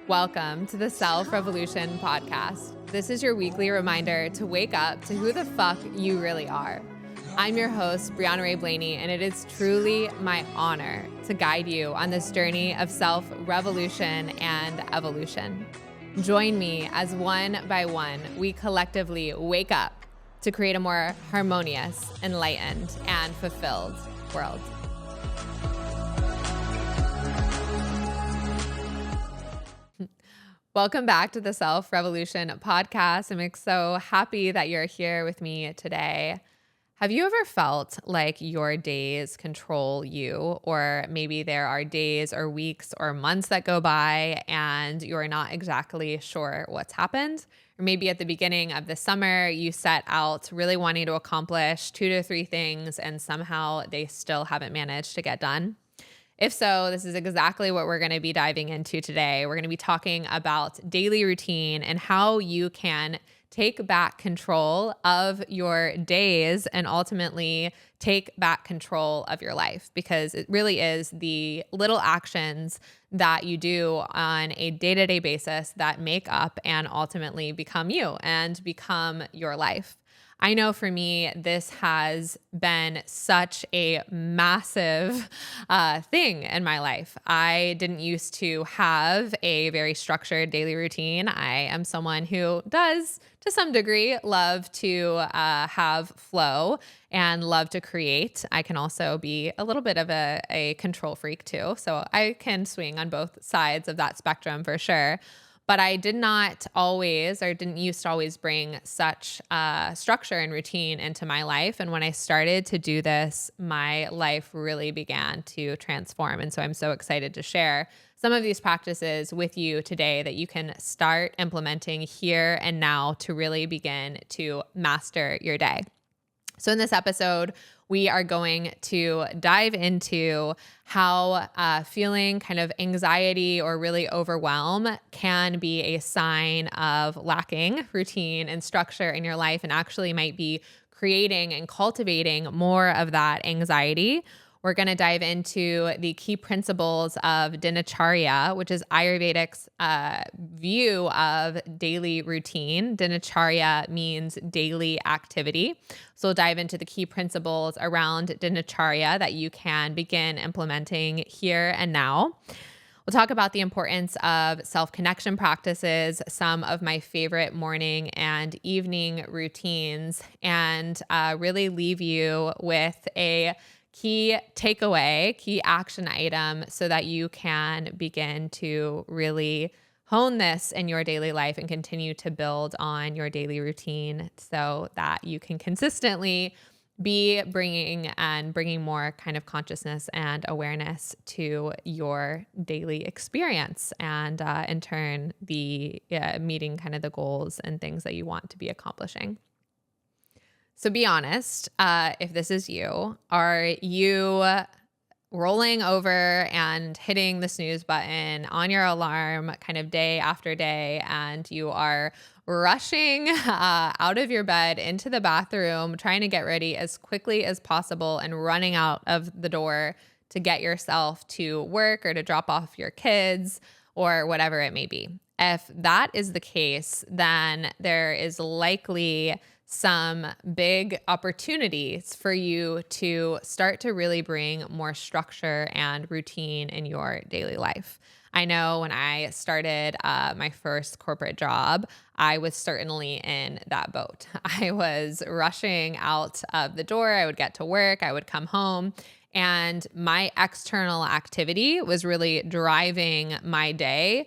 Welcome to the Self Revolution podcast. This is your weekly reminder to wake up to who the fuck you really are. I'm your host, Breanna Rae Blaney, and it is truly my honor to guide you on this journey of self-revolution and evolution. Join me as one by one, we collectively wake up to create a more harmonious, enlightened, and fulfilled world. Welcome back to the Self Revolution podcast. I'm so happy that you're here with me today. Have you ever felt like your days control you, or maybe there are days or weeks or months that go by and you're not exactly sure what's happened? Or maybe at the beginning of the summer, you set out really wanting to accomplish 2 to 3 things and somehow they still haven't managed to get done. If so, this is exactly what we're going to be diving into today. We're going to be talking about daily routine and how you can take back control of your days and ultimately take back control of your life, because it really is the little actions that you do on a day-to-day basis that make up and ultimately become you and become your life. I know for me, this has been such a massive thing in my life. I didn't used to have a very structured daily routine. I am someone who does, to some degree, love to have flow and love to create. I can also be a little bit of a control freak too. So I can swing on both sides of that spectrum for sure. But I did not always, or didn't used to always bring such structure and routine into my life. And when I started to do this, my life really began to transform. And so I'm so excited to share some of these practices with you today that you can start implementing here and now to really begin to master your day. So in this episode, we are going to dive into how feeling kind of anxiety or really overwhelm can be a sign of lacking routine and structure in your life, and actually might be creating and cultivating more of that anxiety. We're going to dive into the key principles of Dinacharya, which is Ayurvedic's view of daily routine. Dinacharya means daily activity. So we'll dive into the key principles around Dinacharya that you can begin implementing here and now. We'll talk about the importance of self-connection practices, some of my favorite morning and evening routines, and really leave you with a key takeaway, key action item, so that you can begin to really hone this in your daily life and continue to build on your daily routine so that you can consistently be bringing more kind of consciousness and awareness to your daily experience, and in turn, the meeting kind of the goals and things that you want to be accomplishing. So be honest, if this is you, are you rolling over and hitting the snooze button on your alarm kind of day after day, and you are rushing out of your bed into the bathroom, trying to get ready as quickly as possible and running out of the door to get yourself to work or to drop off your kids or whatever it may be? If that is the case, then there is likely some big opportunities for you to start to really bring more structure and routine in your daily life. I know when I started my first corporate job, I was certainly in that boat. I was rushing out of the door. I would get to work, I would come home, and my external activity was really driving my day,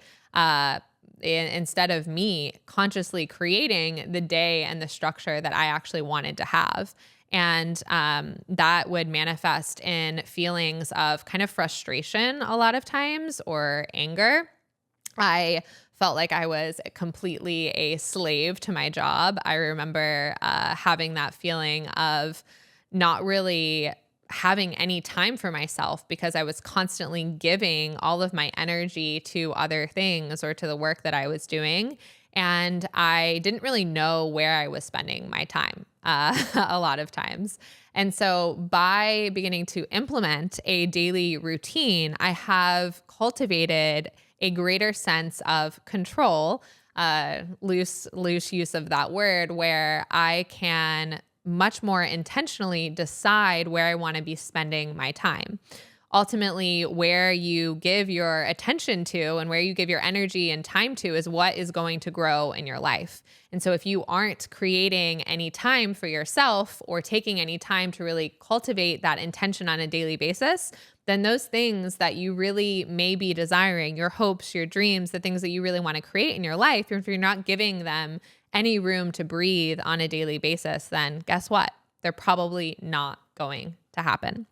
instead of me consciously creating the day and the structure that I actually wanted to have. And that would manifest in feelings of kind of frustration a lot of times, or anger. I felt like I was completely a slave to my job. I remember having that feeling of not really having any time for myself because I was constantly giving all of my energy to other things or to the work that I was doing. And I didn't really know where I was spending my time a lot of times. And so by beginning to implement a daily routine, I have cultivated a greater sense of control, loose use of that word, where I can much more intentionally decide where I want to be spending my time. Ultimately, where you give your attention to and where you give your energy and time to is what is going to grow in your life. And so if you aren't creating any time for yourself or taking any time to really cultivate that intention on a daily basis, then those things that you really may be desiring, your hopes, your dreams, the things that you really want to create in your life, if you're not giving them any room to breathe on a daily basis, then guess what? They're probably not going to happen.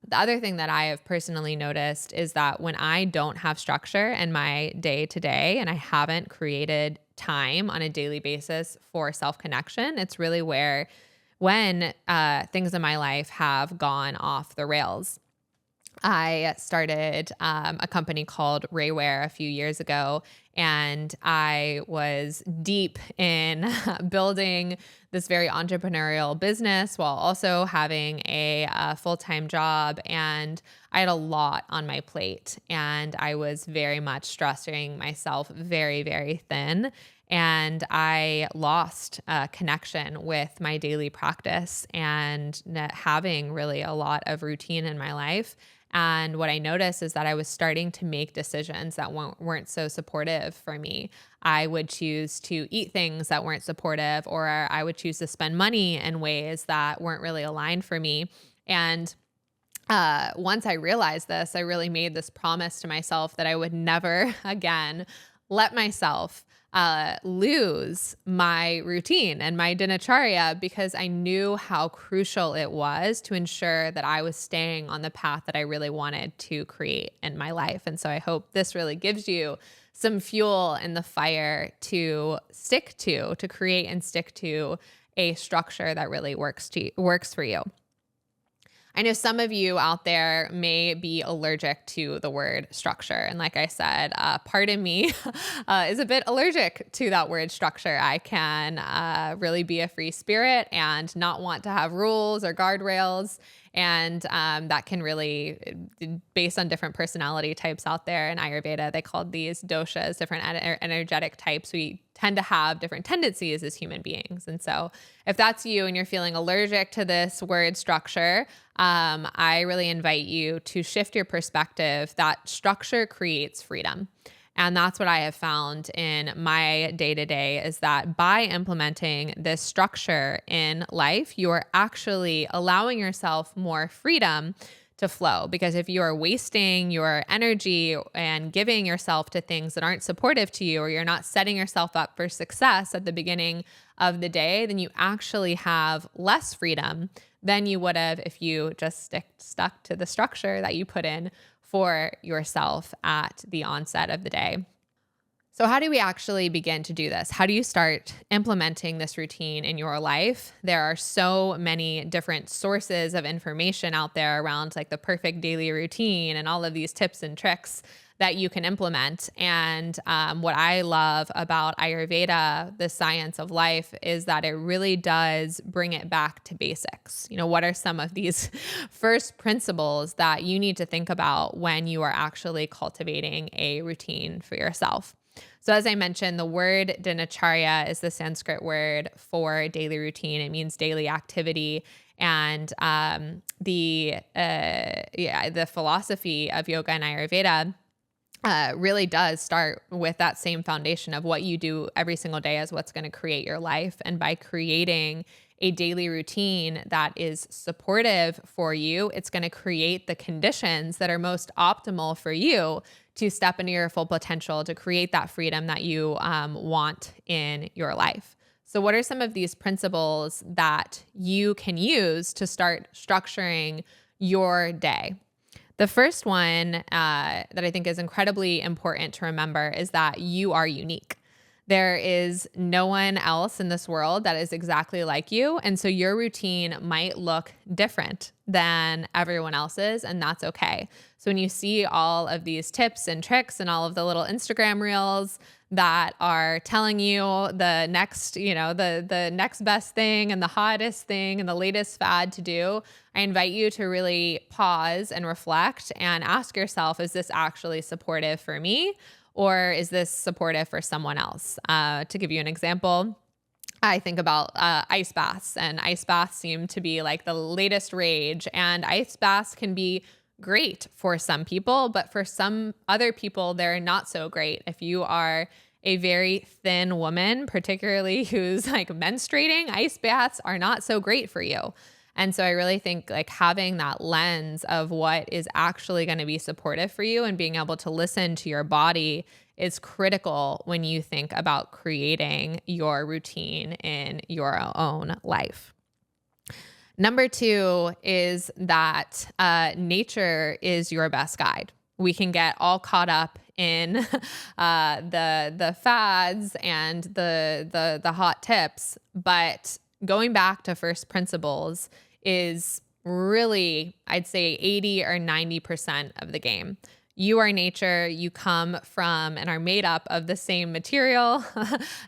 The other thing that I have personally noticed is that when I don't have structure in my day to day and I haven't created time on a daily basis for self-connection, it's really when things in my life have gone off the rails. I started a company called Raewear a few years ago, and I was deep in building this very entrepreneurial business while also having a full-time job. And I had a lot on my plate, and I was very much stretching myself very, very thin. And I lost connection with my daily practice and having really a lot of routine in my life. And what I noticed is that I was starting to make decisions that weren't so supportive for me. I would choose to eat things that weren't supportive, or I would choose to spend money in ways that weren't really aligned for me. And once I realized this, I really made this promise to myself that I would never again let myself lose my routine and my Dinacharya, because I knew how crucial it was to ensure that I was staying on the path that I really wanted to create in my life. And so I hope this really gives you some fuel in the fire to create and stick to a structure that really works for you. I know some of you out there may be allergic to the word structure. And like I said, part of me is a bit allergic to that word structure. I can really be a free spirit and not want to have rules or guardrails. And that can really, based on different personality types out there in Ayurveda, they called these doshas, different energetic types. We tend to have different tendencies as human beings. And so if that's you and you're feeling allergic to this word structure, I really invite you to shift your perspective that structure creates freedom. And that's what I have found in my day-to-day, is that by implementing this structure in life, you're actually allowing yourself more freedom to flow. Because if you are wasting your energy and giving yourself to things that aren't supportive to you, or you're not setting yourself up for success at the beginning of the day, then you actually have less freedom than you would have if you just stuck to the structure that you put in for yourself at the onset of the day. So how do we actually begin to do this? How do you start implementing this routine in your life? There are so many different sources of information out there around like the perfect daily routine and all of these tips and tricks that you can implement. And what I love about Ayurveda, the science of life, is that it really does bring it back to basics. You know, what are some of these first principles that you need to think about when you are actually cultivating a routine for yourself? So as I mentioned, the word Dinacharya is the Sanskrit word for daily routine. It means daily activity. And the philosophy of yoga and Ayurveda really does start with that same foundation of what you do every single day is what's going to create your life. And by creating a daily routine that is supportive for you, it's going to create the conditions that are most optimal for you to step into your full potential, to create that freedom that you want in your life. So what are some of these principles that you can use to start structuring your day? The first one that I think is incredibly important to remember is that you are unique. There is no one else in this world that is exactly like you. And so your routine might look different than everyone else's, and that's okay. So when you see all of these tips and tricks and all of the little Instagram reels that are telling you the next, the next best thing and the hottest thing and the latest fad to do, I invite you to really pause and reflect and ask yourself, is this actually supportive for me? Or is this supportive for someone else? To give you an example, I think about ice baths, and ice baths seem to be like the latest rage. And ice baths can be great for some people, but for some other people, they're not so great. If you are a very thin woman, particularly who's like menstruating, ice baths are not so great for you. And so I really think like having that lens of what is actually going to be supportive for you and being able to listen to your body is critical when you think about creating your routine in your own life. Number two is that nature is your best guide. We can get all caught up in the fads and the hot tips, but going back to first principles is really, I'd say 80 or 90% of the game. You are nature. You come from and are made up of the same material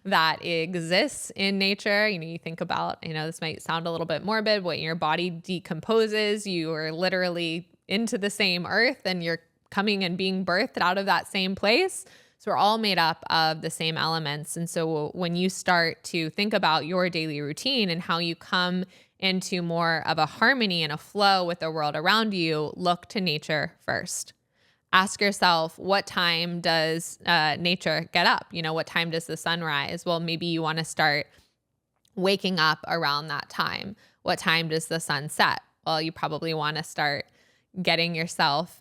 that exists in nature. You think about, this might sound a little bit morbid, when your body decomposes, you are literally into the same earth and you're coming and being birthed out of that same place. So we're all made up of the same elements. And so when you start to think about your daily routine and how you come into more of a harmony and a flow with the world around you, look to nature first. Ask yourself, what time does nature get up? What time does the sun rise? Well, maybe you want to start waking up around that time. What time does the sun set? Well, you probably want to start getting yourself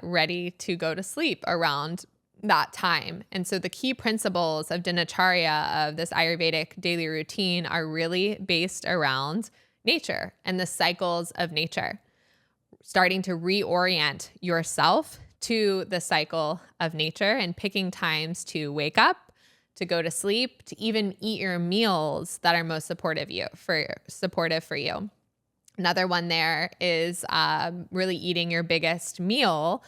ready to go to sleep around that time. And so the key principles of Dinacharya, of this Ayurvedic daily routine, are really based around nature and the cycles of nature. Starting to reorient yourself to the cycle of nature and picking times to wake up, to go to sleep, to even eat your meals that are most supportive for you. Another one there is really eating your biggest meal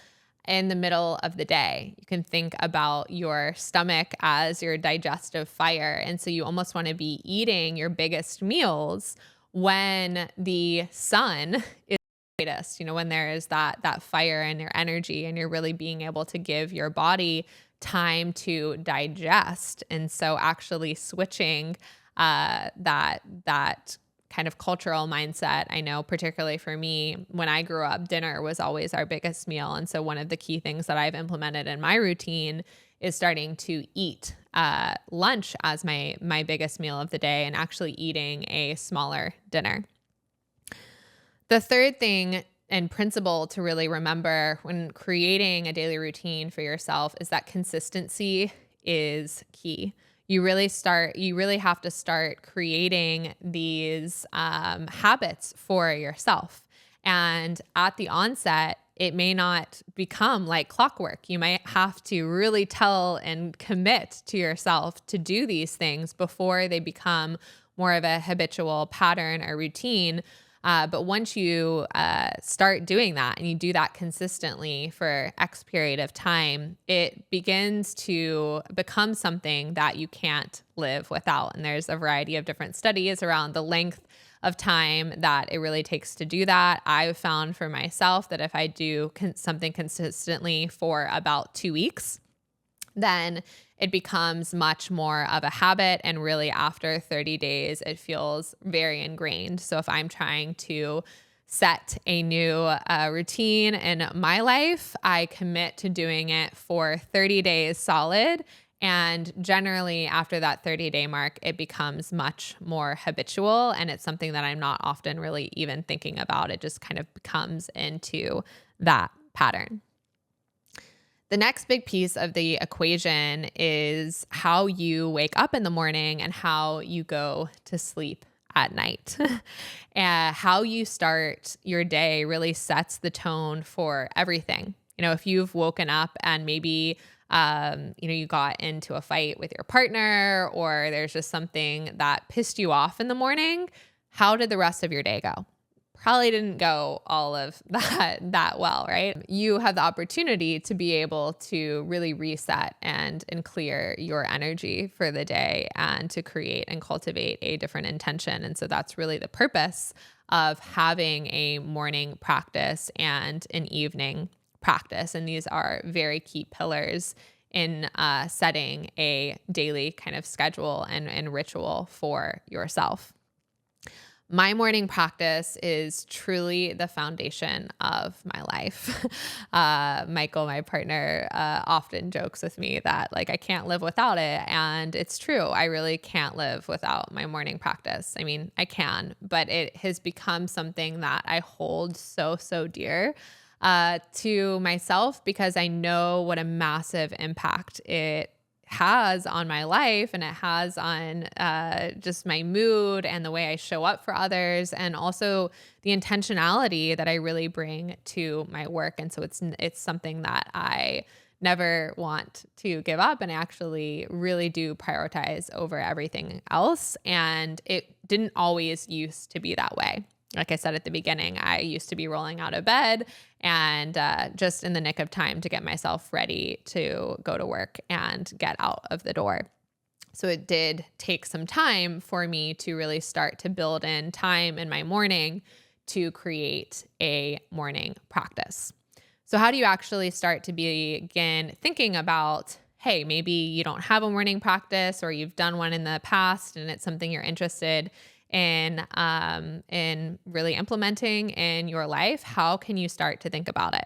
in the middle of the day. You can think about your stomach as your digestive fire. And so you almost want to be eating your biggest meals when the sun is greatest, when there is that fire and your energy, and you're really being able to give your body time to digest. And so actually switching that kind of cultural mindset. I know particularly for me, when I grew up, dinner was always our biggest meal. And so one of the key things that I've implemented in my routine is starting to eat lunch as my biggest meal of the day, and actually eating a smaller dinner. The third thing and principle to really remember when creating a daily routine for yourself is that consistency is key. You really have to start creating these habits for yourself. And at the onset, it may not become like clockwork. You might have to really tell and commit to yourself to do these things before they become more of a habitual pattern or routine. But once you start doing that and you do that consistently for X period of time, it begins to become something that you can't live without. And there's a variety of different studies around the length of time that it really takes to do that. I've found for myself that if I do something consistently for about 2 weeks, then it becomes much more of a habit. And really after 30 days, it feels very ingrained. So if I'm trying to set a new routine in my life, I commit to doing it for 30 days solid. And generally after that 30-day mark, it becomes much more habitual. And it's something that I'm not often really even thinking about. It just kind of becomes into that pattern. The next big piece of the equation is how you wake up in the morning and how you go to sleep at night. And how you start your day really sets the tone for everything. If you've woken up and maybe you got into a fight with your partner, or there's just something that pissed you off in the morning, how did the rest of your day go? Probably didn't go all of that well, right? You have the opportunity to be able to really reset and clear your energy for the day, and to create and cultivate a different intention. And so that's really the purpose of having a morning practice and an evening practice. And these are very key pillars in setting a daily kind of schedule and ritual for yourself. My morning practice is truly the foundation of my life. Michael, my partner, often jokes with me that like I can't live without it. And it's true. I really can't live without my morning practice. I mean, I can, but it has become something that I hold so, so dear to myself because I know what a massive impact it has on my life and it has on just my mood and the way I show up for others, and also the intentionality that I really bring to my work. And so it's something that I never want to give up, and I actually really do prioritize over everything else. And it didn't always used to be that way. Like I said at the beginning, I used to be rolling out of bed and just in the nick of time to get myself ready to go to work and get out of the door. So it did take some time for me to really start to build in time in my morning to create a morning practice. So how do you actually start to begin thinking about, hey, maybe you don't have a morning practice or you've done one in the past and it's something you're interested in really implementing in your life? How can you start to think about it?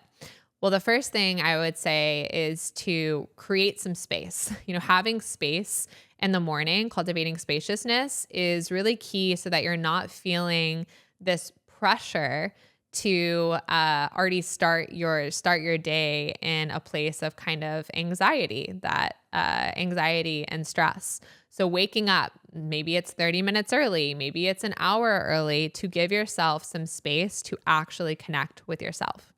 Well, the first thing I would say is to create some space. Having space in the morning, cultivating spaciousness is really key so that you're not feeling this pressure to already start your day in a place of kind of anxiety and stress. So waking up, maybe it's 30 minutes early, maybe it's an hour early, to give yourself some space to actually connect with yourself.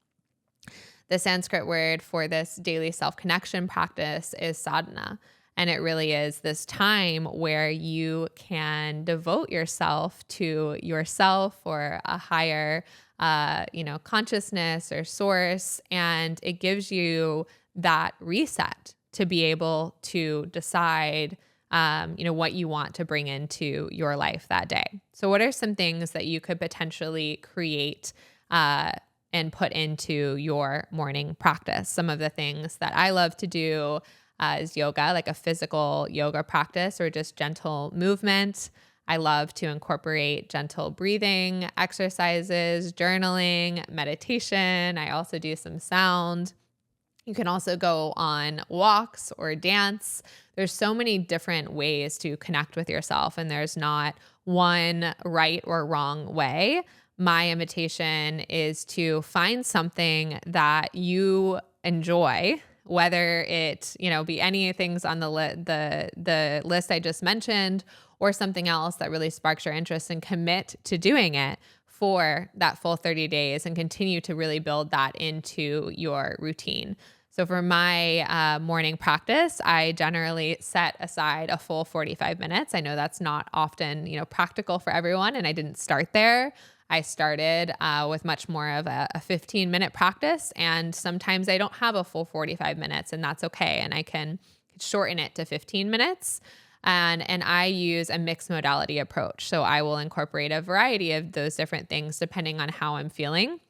The Sanskrit word for this daily self-connection practice is sadhana. And it really is this time where you can devote yourself to yourself or a higher consciousness or source. And it gives you that reset to be able to decide what you want to bring into your life that day. So what are some things that you could potentially create and put into your morning practice? Some of the things that I love to do is yoga, like a physical yoga practice or just gentle movement. I love to incorporate gentle breathing exercises, journaling, meditation. I also do some sound. You can also go on walks or dance. There's so many different ways to connect with yourself, and there's not one right or wrong way. My invitation is to find something that you enjoy, whether it, be any things on the list I just mentioned or something else that really sparks your interest, and commit to doing it for that full 30 days and continue to really build that into your routine. So for my morning practice, I generally set aside a full 45 minutes. I know that's not often, practical for everyone, and I didn't start there. I started with much more of a 15-minute practice, and sometimes I don't have a full 45 minutes, and that's okay. And I can shorten it to 15 minutes. And I use a mixed modality approach. So I will incorporate a variety of those different things depending on how I'm feeling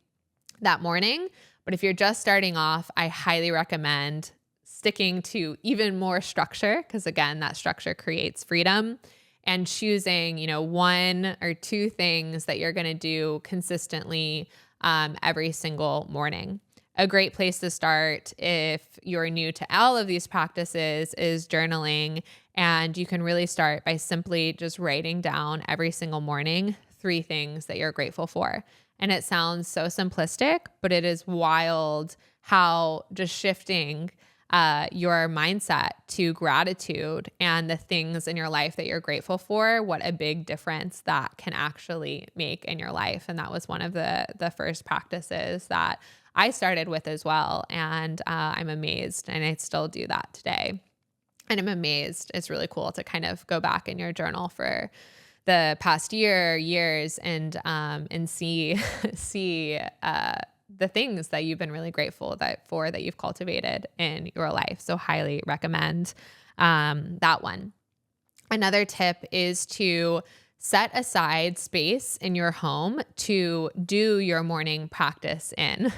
that morning. But if you're just starting off, I highly recommend sticking to even more structure, because again, that structure creates freedom, and choosing, one or two things that you're going to do consistently every single morning. A great place to start if you're new to all of these practices is journaling. And you can really start by simply just writing down every single morning 3 things that you're grateful for. And it sounds so simplistic, but it is wild how just shifting your mindset to gratitude and the things in your life that you're grateful for, what a big difference that can actually make in your life. And that was one of the first practices that I started with as well. And I'm amazed, and I still do that today. And I'm amazed. It's really cool to kind of go back in your journal for the past years and see the things that you've been really grateful that you've cultivated in your life. So highly recommend that one. Another tip is to set aside space in your home to do your morning practice in.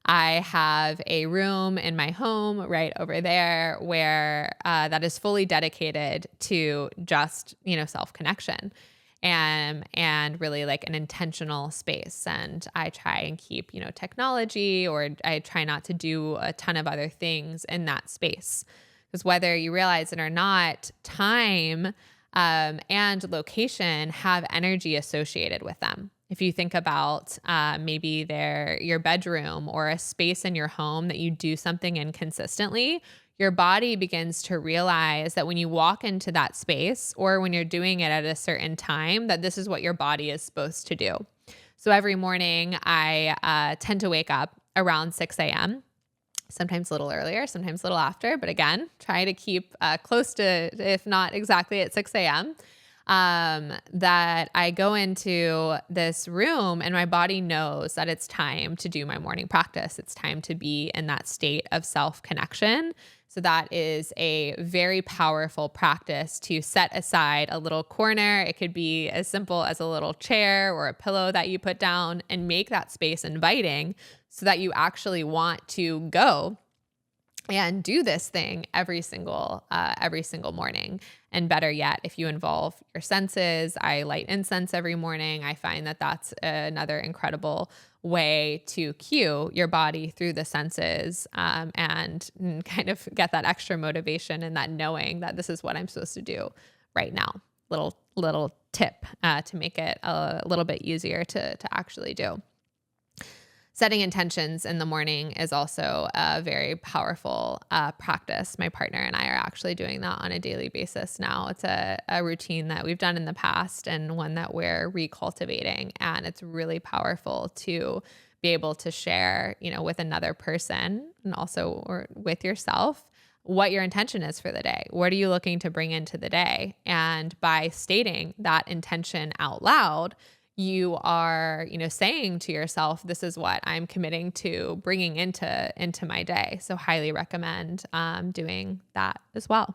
I have a room in my home right over there where that is fully dedicated to just, self-connection and really like an intentional space. And I try and keep, technology, or I try not to do a ton of other things in that space. Because whether you realize it or not, time and location have energy associated with them. If you think about maybe your bedroom or a space in your home that you do something in consistently, your body begins to realize that when you walk into that space, or when you're doing it at a certain time, that this is what your body is supposed to do. So every morning I tend to wake up around 6 a.m., sometimes a little earlier, sometimes a little after, but again, try to keep close to, if not exactly at 6 a.m., that I go into this room and my body knows that it's time to do my morning practice. It's time to be in that state of self-connection. So that is a very powerful practice to set aside a little corner. It could be as simple as a little chair or a pillow that you put down, and make that space inviting so that you actually want to go and do this thing every single morning. And better yet, if you involve your senses, I light incense every morning. I find that that's another incredible way to cue your body through the senses, and kind of get that extra motivation and that knowing that this is what I'm supposed to do right now. Little tip to make it a little bit easier to actually do. Setting intentions in the morning is also a very powerful practice. My partner and I are actually doing that on a daily basis now. It's a routine that we've done in the past and one that we're recultivating. And it's really powerful to be able to share, with another person, and also or with yourself, what your intention is for the day. What are you looking to bring into the day? And by stating that intention out loud, you are, saying to yourself, this is what I'm committing to bringing into my day. So highly recommend doing that as well.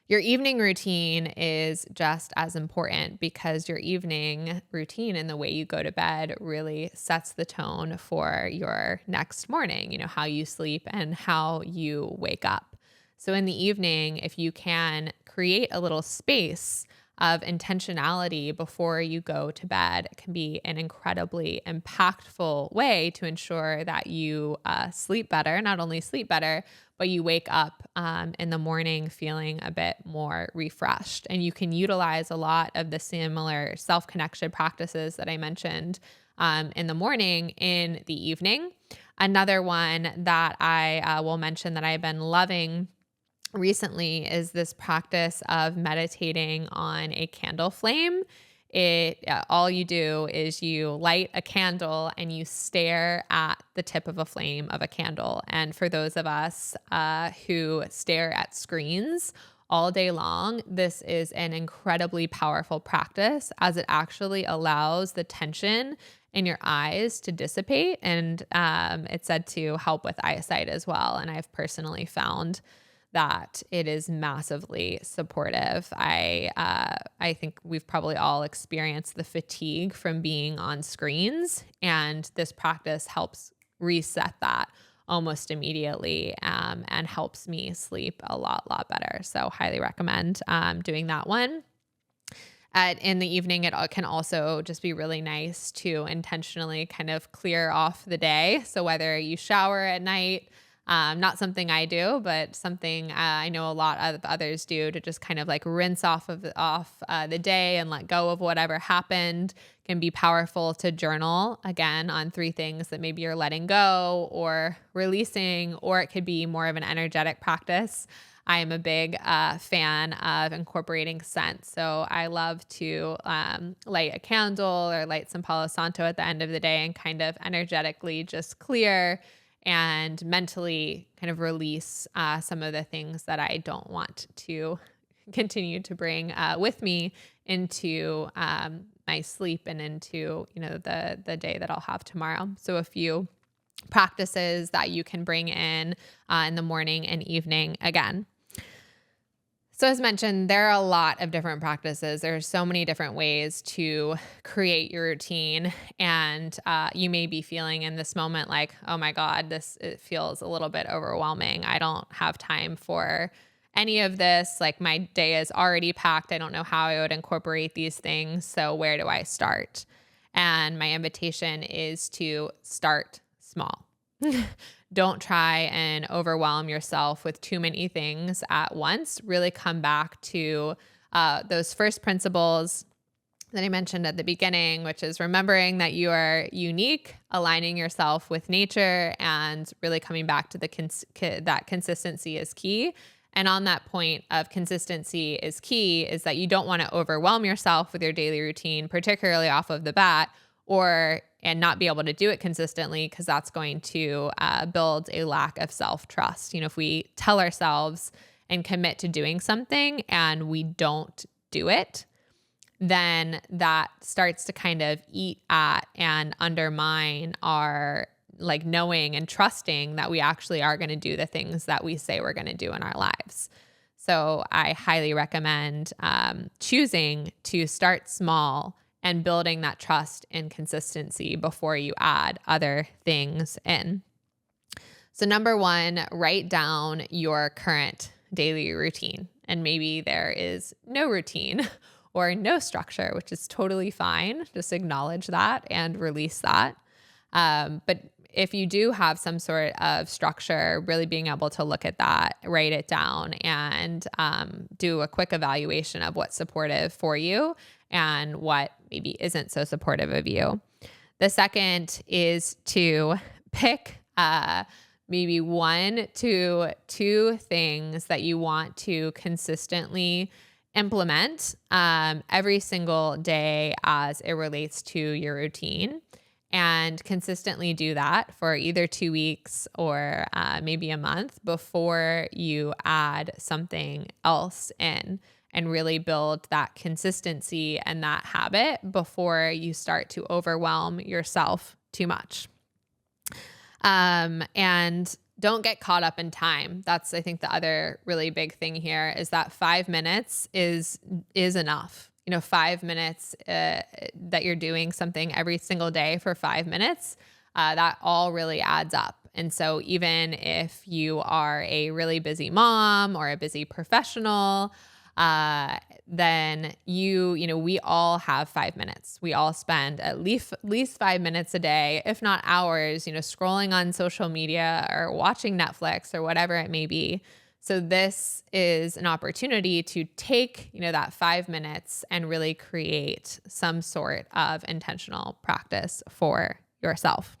Your evening routine is just as important, because your evening routine and the way you go to bed really sets the tone for your next morning, how you sleep and how you wake up. So in the evening, if you can create a little space of intentionality before you go to bed, it can be an incredibly impactful way to ensure that you sleep better. Not only sleep better, but you wake up in the morning feeling a bit more refreshed. And you can utilize a lot of the similar self-connection practices that I mentioned in the morning in the evening. Another one that I will mention that I've been loving recently is this practice of meditating on a candle flame. All you do is you light a candle and you stare at the tip of a flame of a candle. And for those of us who stare at screens all day long, this is an incredibly powerful practice, as it actually allows the tension in your eyes to dissipate. And it's said to help with eyesight as well. And I've personally found that it is massively supportive. I think we've probably all experienced the fatigue from being on screens, and this practice helps reset that almost immediately, and helps me sleep a lot better. So highly recommend doing that one. In the evening, it can also just be really nice to intentionally kind of clear off the day. So whether you shower at night, not something I do, but something I know a lot of others do, to just kind of like rinse off the day and let go of whatever happened, can be powerful. To journal again on 3 things that maybe you're letting go or releasing, or it could be more of an energetic practice. I am a big fan of incorporating scent. So I love to light a candle or light some Palo Santo at the end of the day and kind of energetically just clear and mentally kind of release some of the things that I don't want to continue to bring with me into my sleep and into, the day that I'll have tomorrow. So a few practices that you can bring in the morning and evening again. So as mentioned, there are a lot of different practices. There are so many different ways to create your routine. And you may be feeling in this moment like, oh my God, it feels a little bit overwhelming. I don't have time for any of this. Like my day is already packed. I don't know how I would incorporate these things. So where do I start? And my invitation is to start small. Don't try and overwhelm yourself with too many things at once. Really come back to those first principles that I mentioned at the beginning, which is remembering that you are unique, aligning yourself with nature, and really coming back to that consistency is key. And on that point of consistency is key is that you don't want to overwhelm yourself with your daily routine, particularly off of the bat, and not be able to do it consistently, because that's going to build a lack of self-trust. If we tell ourselves and commit to doing something and we don't do it, then that starts to kind of eat at and undermine our knowing and trusting that we actually are going to do the things that we say we're going to do in our lives. So I highly recommend choosing to start small and building that trust and consistency before you add other things in. So number one, write down your current daily routine. And maybe there is no routine or no structure, which is totally fine. Just acknowledge that and release that. But if you do have some sort of structure, really being able to look at that, write it down, and do a quick evaluation of what's supportive for you and what maybe isn't so supportive of you. The second is to pick maybe 1 to 2 things that you want to consistently implement every single day as it relates to your routine, and consistently do that for either 2 weeks or maybe a month before you add something else in, and really build that consistency and that habit before you start to overwhelm yourself too much. And don't get caught up in time. That's, I think, the other really big thing here is that 5 minutes is enough. 5 minutes that you're doing something every single day for 5 minutes, that all really adds up. And so even if you are a really busy mom or a busy professional, then we all have 5 minutes. We all spend at least 5 minutes a day, if not hours, scrolling on social media or watching Netflix or whatever it may be. So this is an opportunity to take, that 5 minutes and really create some sort of intentional practice for yourself.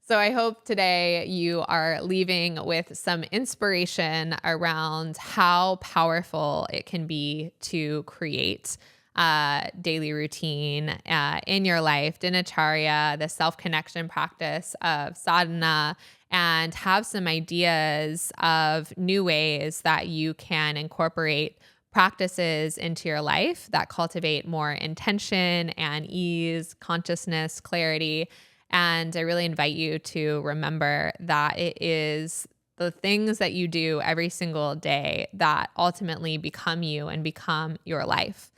So I hope today you are leaving with some inspiration around how powerful it can be to create daily routine in your life, Dinacharya, the self-connection practice of sadhana, and have some ideas of new ways that you can incorporate practices into your life that cultivate more intention and ease, consciousness, clarity. And I really invite you to remember that it is the things that you do every single day that ultimately become you and become your life.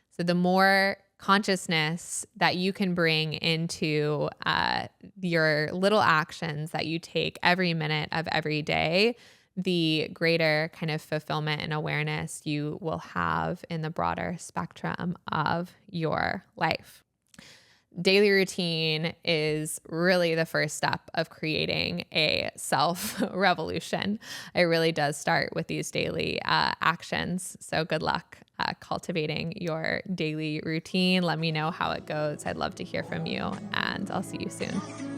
So the more consciousness that you can bring into your little actions that you take every minute of every day, the greater kind of fulfillment and awareness you will have in the broader spectrum of your life. Daily routine is really the first step of creating a self-revolution. It really does start with these daily actions. So good luck cultivating your daily routine. Let me know how it goes. I'd love to hear from you, and I'll see you soon.